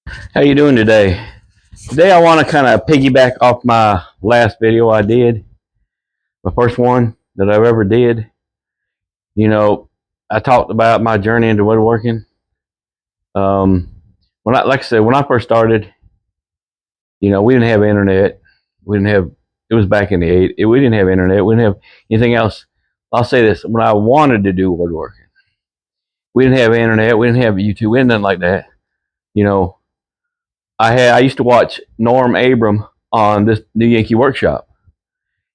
How you doing today? Today I want to kind of piggyback off my last video I did, the first one that I've ever did. You know, I talked about my journey into woodworking. Um, like I said, when I first started, we didn't have internet. We didn't have. It was back in the '80s. We didn't have internet. We didn't have anything else. I'll say this: when I wanted to do woodworking, we didn't have internet. We didn't have YouTube. We didn't nothing like that. You know, I used to watch Norm Abram on this New Yankee Workshop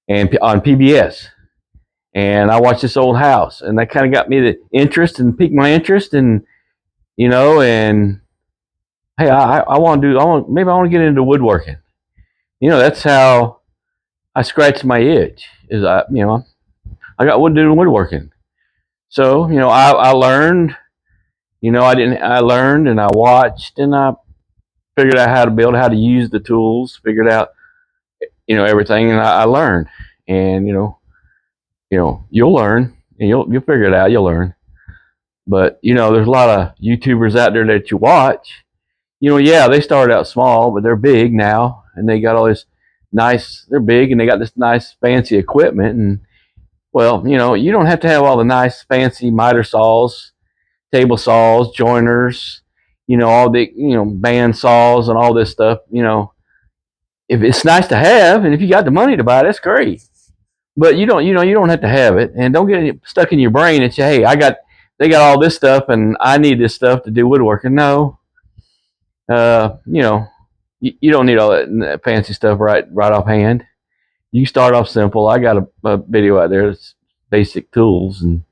and on PBS. And I watched this old house, and that kind of got me the interest and piqued my interest, and and hey, I want to do, maybe I want to get into woodworking. That's how I scratched my itch. I got wood doing woodworking. So I learned. I learned and I watched and I figured out how to build, how to use the tools, figured out everything, and I learned. And you'll learn and you'll figure it out. You'll learn. But there's a lot of YouTubers out there that you watch. Yeah, they started out small, but they're big now, and they got all this nice. They're big, and they got this nice, fancy equipment. And well, you don't have to have all the nice, fancy miter saws, table saws, joiners. All the band saws and all this stuff. If it's nice to have, and if you got the money to buy it, that's great. But you don't have to have it, and don't get it stuck in your brain and say, "Hey, they got all this stuff, and I need this stuff to do woodworking." No, uh, you know, you don't need all that fancy stuff right offhand. You start off simple. I got a video out there that's basic tools, and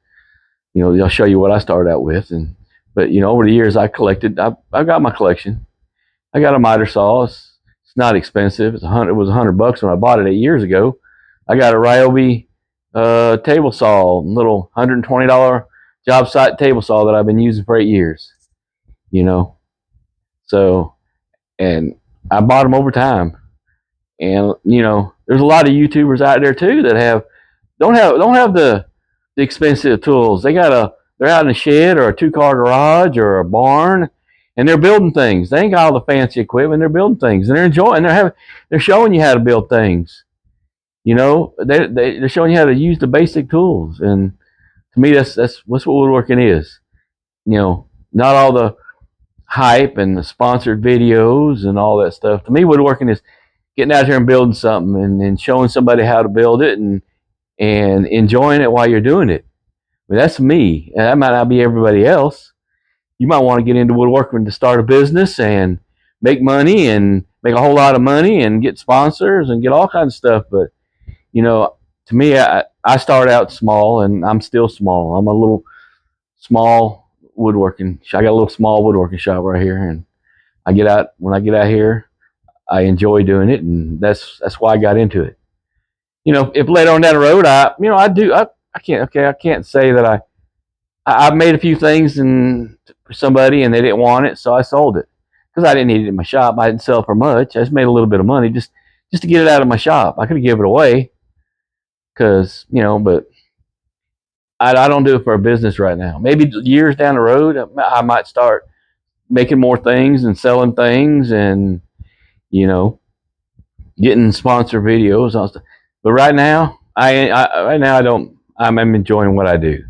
they'll show you what I started out with. And but over the years, I collected. I got my collection. I got a miter saw. It's not expensive. It was $100 when I bought it 8 years ago. I got a Ryobi table saw, little $120 job site table saw that I've been using for 8 years. You know, so and I bought them over time. And there's a lot of YouTubers out there too that don't have the expensive tools. They're out in a shed or a 2-car garage or a barn, and they're building things. They ain't got all the fancy equipment. They're building things, and they're enjoying. They're showing you how to build things. They're showing you how to use the basic tools. And to me, that's what woodworking is. Not all the hype and the sponsored videos and all that stuff. To me, woodworking is getting out here and building something and showing somebody how to build it and enjoying it while you're doing it. I mean, that's me. And that might not be everybody else. You might want to get into woodworking to start a business and make money and make a whole lot of money and get sponsors and get all kinds of stuff. But, to me, I started out small and I'm still small. I'm a little small woodworking. I got a little small woodworking shop right here. And when I get out here, I enjoy doing it. And that's why I got into it. If later on down the road, I can't say that I've made a few things and for somebody and they didn't want it, so I sold it because I didn't need it in my shop. I didn't sell it for much. I just made a little bit of money just to get it out of my shop. I could have given it away because but I don't do it for a business right now. Maybe years down the road, I might start making more things and selling things and you know getting sponsor videos. But right now, I don't. I'm enjoying what I do.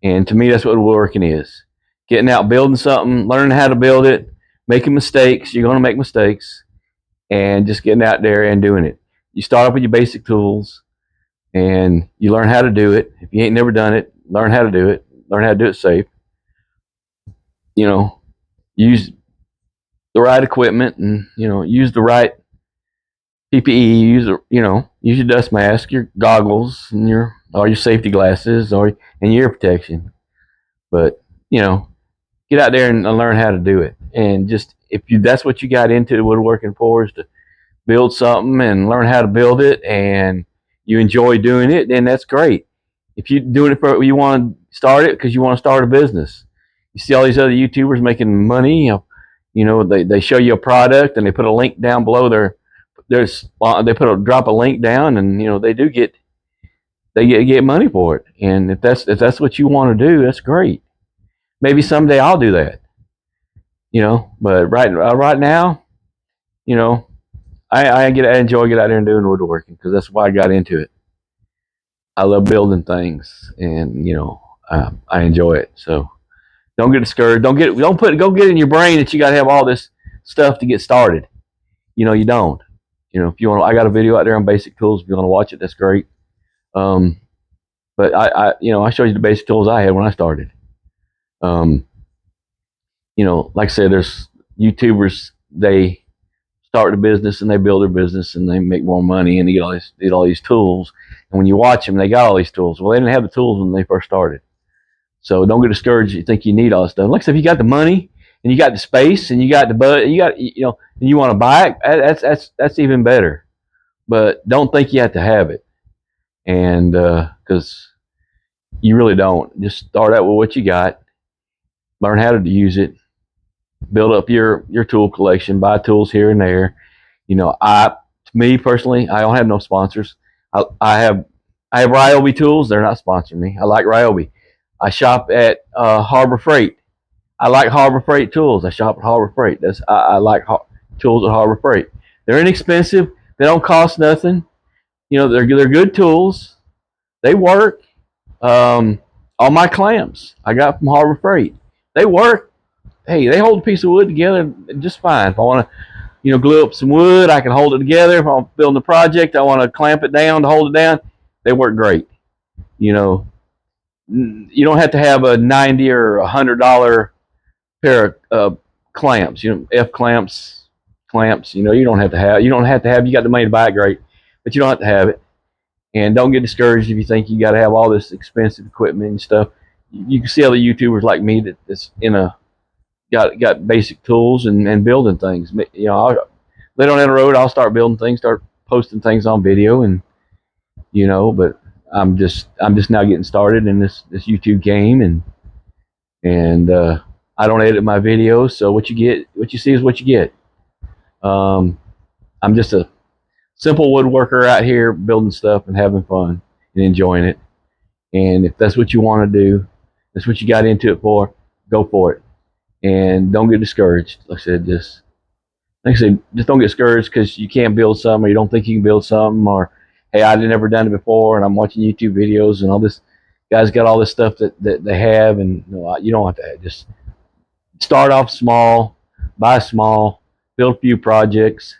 And to me, that's what woodworking is. Getting out, building something, learning how to build it, making mistakes. You're going to make mistakes. And just getting out there and doing it. You start off with your basic tools and you learn how to do it. If you ain't never done it, learn how to do it. Learn how to do it safe. You know, use the right equipment and, use the right PPE. Use your dust mask, your goggles, and all your safety glasses and your ear protection. But, get out there and learn how to do it. And just that's what you got into woodworking for, is to build something and learn how to build it, and you enjoy doing it, then that's great. If you're doing it for you want to start it because you want to start a business, you see all these other YouTubers making money. They show you a product and they put a link down below they drop a link down, and they get money for it. And if that's what you want to do, that's great. Maybe someday I'll do that. you know. But right now, you know, I enjoy getting out there and doing woodworking because that's why I got into it. I love building things, and you know, I enjoy it. So don't get discouraged. Don't get in your brain that you got to have all this stuff to get started. You know, you don't. You know, if you want, I got a video out there on basic tools. If you want to watch it, that's great. Um, but you know, I showed you the basic tools I had when I started. Um, you know, like I said, there's YouTubers. They start a business and they build their business and they make more money and they get all these tools. And when you watch them, they got all these tools. Well, they didn't have the tools when they first started. So don't get discouraged. You think you need all this stuff. Like I said, if you got the money and you got the space and you got the budget, you know, and you want to buy it, that's even better. But don't think you have to have it, and because you really don't. Just start out with what you got, learn how to use it, build up your tool collection, buy tools here and there. You know, me personally, I don't have no sponsors. I have Ryobi tools. They're not sponsoring me. I like Ryobi. I shop at Harbor Freight. I like Harbor Freight tools. I shop at Harbor Freight. I like tools at Harbor Freight. They're inexpensive. They don't cost nothing. You know, they're good tools. They work. All my clamps I got from Harbor Freight. They work. Hey, they hold a piece of wood together just fine. If I want to, you know, glue up some wood, I can hold it together. If I'm building a project, I want to clamp it down to hold it down. They work great. You know, you don't have to have a $90 or $100 pair of clamps. You know, F clamps. You know, you don't have to have. You don't have to have. You got the money to buy it, great, but you don't have to have it. And don't get discouraged if you think you got to have all this expensive equipment and stuff. You can see other YouTubers like me that's in a got basic tools and building things. You know, later on down the road, I'll start building things, start posting things on video, and you know. But I'm just now getting started in this YouTube game, and I don't edit my videos, so what you see is what you get. I'm just a simple woodworker out here building stuff and having fun and enjoying it. And if that's what you want to do, that's what you got into it for, go for it. And don't get discouraged. Like I said, just don't get discouraged because you can't build something or you don't think you can build something, or hey, I've never done it before and I'm watching YouTube videos and all this. Guys got all this stuff that they have, and you don't have to just start off small, buy small, build a few projects,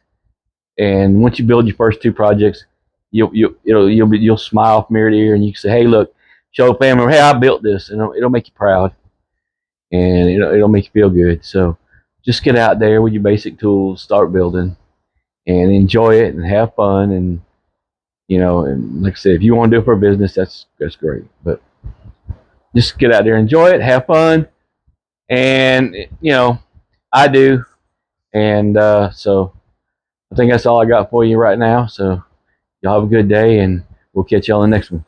and once you build your first two projects, you'll smile from ear to ear, and you can say, "Hey, look, show the family, hey, I built this," and it'll make you proud, and it'll make you feel good. So, just get out there with your basic tools, start building, and enjoy it, and have fun, and you know, and like I said, if you want to do it for a business, that's great. But just get out there, enjoy it, have fun, and you know, I do, and so I think that's all I got for you right now. So y'all have a good day, and we'll catch y'all in the next one.